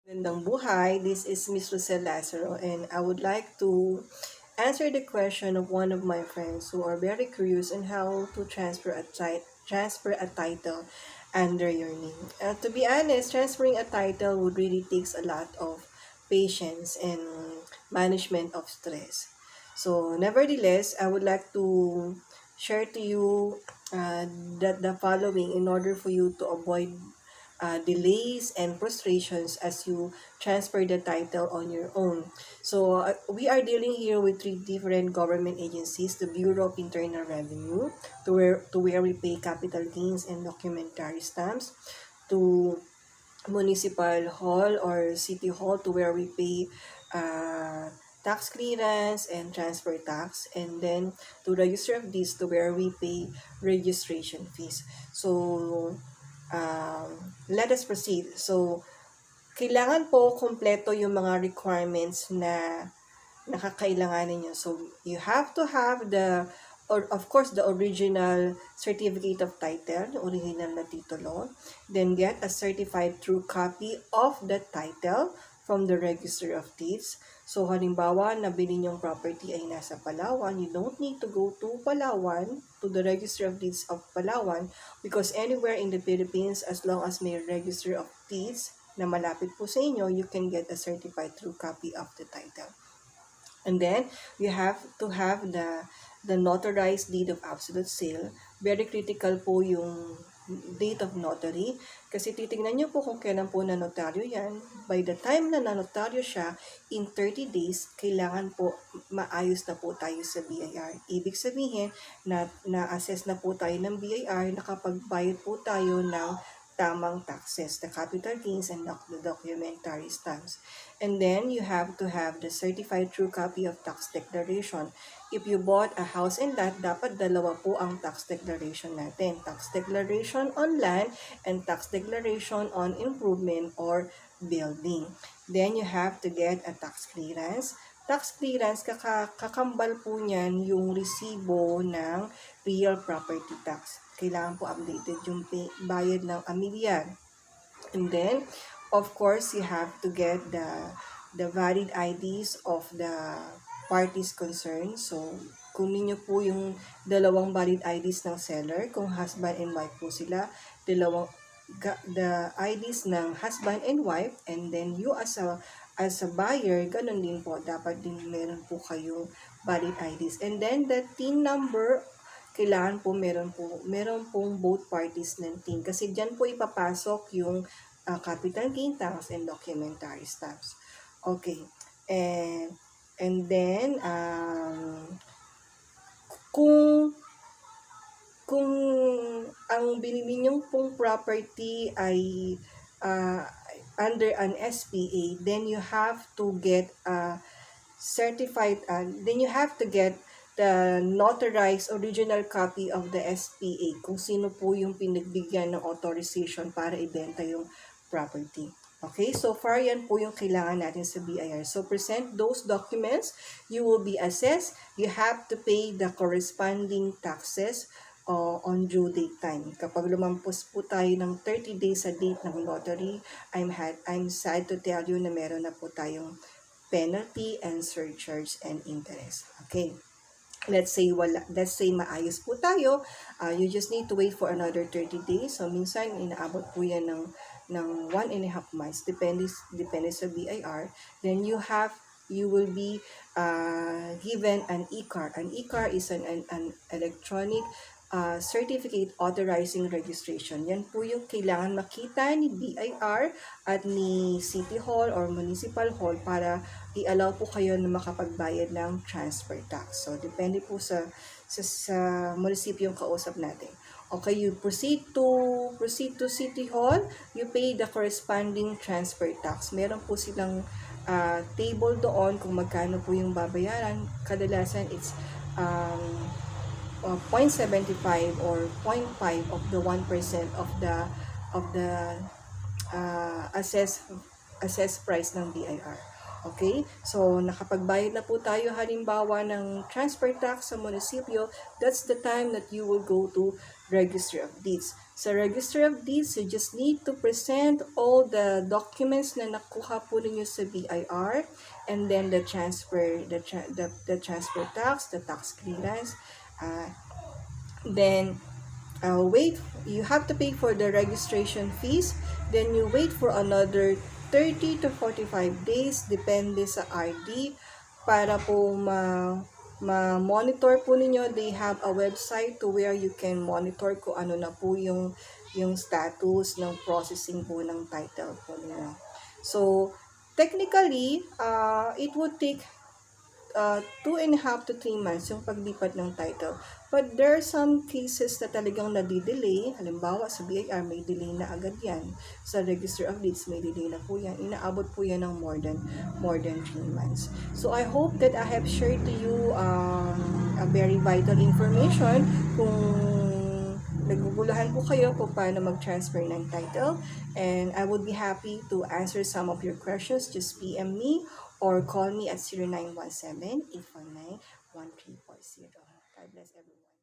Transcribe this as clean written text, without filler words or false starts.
Magandang buhay. This is Miss Rosel Lazaro, and I would like to answer the question of one of my friends who are very curious on how to transfer a title under your name. To be honest, transferring a title would really takes a lot of patience and management of stress. So, nevertheless, I would like to share to you that the following in order for you to avoid delays and frustrations as you transfer the title on your own. So we are dealing here with three different government agencies: the Bureau of Internal Revenue, to where we pay capital gains and documentary stamps, to Municipal Hall or City Hall, to where we pay tax clearance and transfer tax, and then to Register of Deeds, to where we pay registration fees. So let us proceed. So, kailangan po kumpleto yung mga requirements na nakakailanganin nyo. So, you have to have or of course, the original certificate of title, the original na titulo. Then get a certified true copy of the title from the Register of Deeds. So, halimbawa, nabili nyong property ay nasa Palawan, you don't need to go to Palawan, to the Register of Deeds of Palawan, because anywhere in the Philippines, as long as may Register of Deeds na malapit po sa inyo, you can get a certified true copy of the title. And then, you have to have the notarized deed of absolute sale. Very critical po yung date of notary. Kasi titingnan nyo po kung kailan po na-notaryo yan. By the time na na-notaryo siya, in 30 days, kailangan po maayos na po tayo sa BIR. Ibig sabihin na na-assess na po tayo ng BIR, nakapagbayad po tayo ng tamang taxes, the capital gains and the documentary stamps. And then, you have to have the certified true copy of tax declaration. If you bought a house and lot, dapat dalawa po ang tax declaration natin. Tax declaration on land and tax declaration on improvement or building. Then, you have to get a tax clearance. Tax clearance, kakambal po niyan yung resibo ng real property tax. Kailangan po updated yung bayad ng amilyar. And then, of course, you have to get the valid IDs of the parties concerned. So, kunin nyo po yung dalawang valid IDs ng seller, kung husband and wife po sila, the IDs ng husband and wife, and then you as a buyer, ganun din po, dapat din meron po kayong valid IDs. And then, the TIN number, kailangan po meron pong both parties ng TIN. Kasi dyan po ipapasok yung capital gain tax and documentary stamps. Okay. And then, kung ang binili nyong pong property ay under an SPA, then you have to get certified, then you have to get the notarized original copy of the SPA, kung sino po yung pinagbigyan ng authorization para ibenta yung property. Okay, so far yan po yung kailangan natin sa BIR. So present those documents, you will be assessed, you have to pay the corresponding taxes on due date time. Kapag lumampos po tayo ng 30 days sa date ng lottery, I'm sad to tell you na meron na po tayong penalty and surcharge and interest. Okay. Let's say maayos po tayo, you just need to wait for another 30 days. So minsan inaabot po yan ng 1.5 months, depende sa BIR. Then you will be given an e-card. An e-card is an electronic certificate authorizing registration. Yan po yung kailangan makita ni BIR at ni City Hall or Municipal Hall para i-allow po kayo na makapagbayad ng transfer tax. So, depende po sa munisipyo yung kausap natin. Okay, you proceed to City Hall, you pay the corresponding transfer tax. Meron po silang table doon kung magkano po yung babayaran. Kadalasan it's 0.75 or 0.5 of the 1% of the assessed price ng BIR. Okay? So, nakapagbayad na po tayo halimbawa ng transfer tax sa munisipyo, that's the time that you will go to Registry of Deeds. Sa Registry of Deeds, you just need to present all the documents na nakuha po ninyo sa BIR, and then the transfer, the transfer tax, the tax clearance, then wait, you have to pay for the registration fees, then you wait for another 30 to 45 days, depende sa RD, para po ma-monitor po ninyo. They have a website to where you can monitor kung ano na po yung status ng processing po ng title po ninyo. So, technically, it would take 2.5 to 3 months yung paglipat ng title. But there are some cases na talagang nadidelay. Halimbawa, sa BIR, may delay na agad yan. Sa Register of Deeds, may delay na po yan. Inaabot po yan ng more than 3 months. So, I hope that I have shared to you a very vital information kung naguguluhan po kayo kung paano mag-transfer ng title. And I would be happy to answer some of your questions. Just PM me or call me at 0917-849-1340. God bless everyone.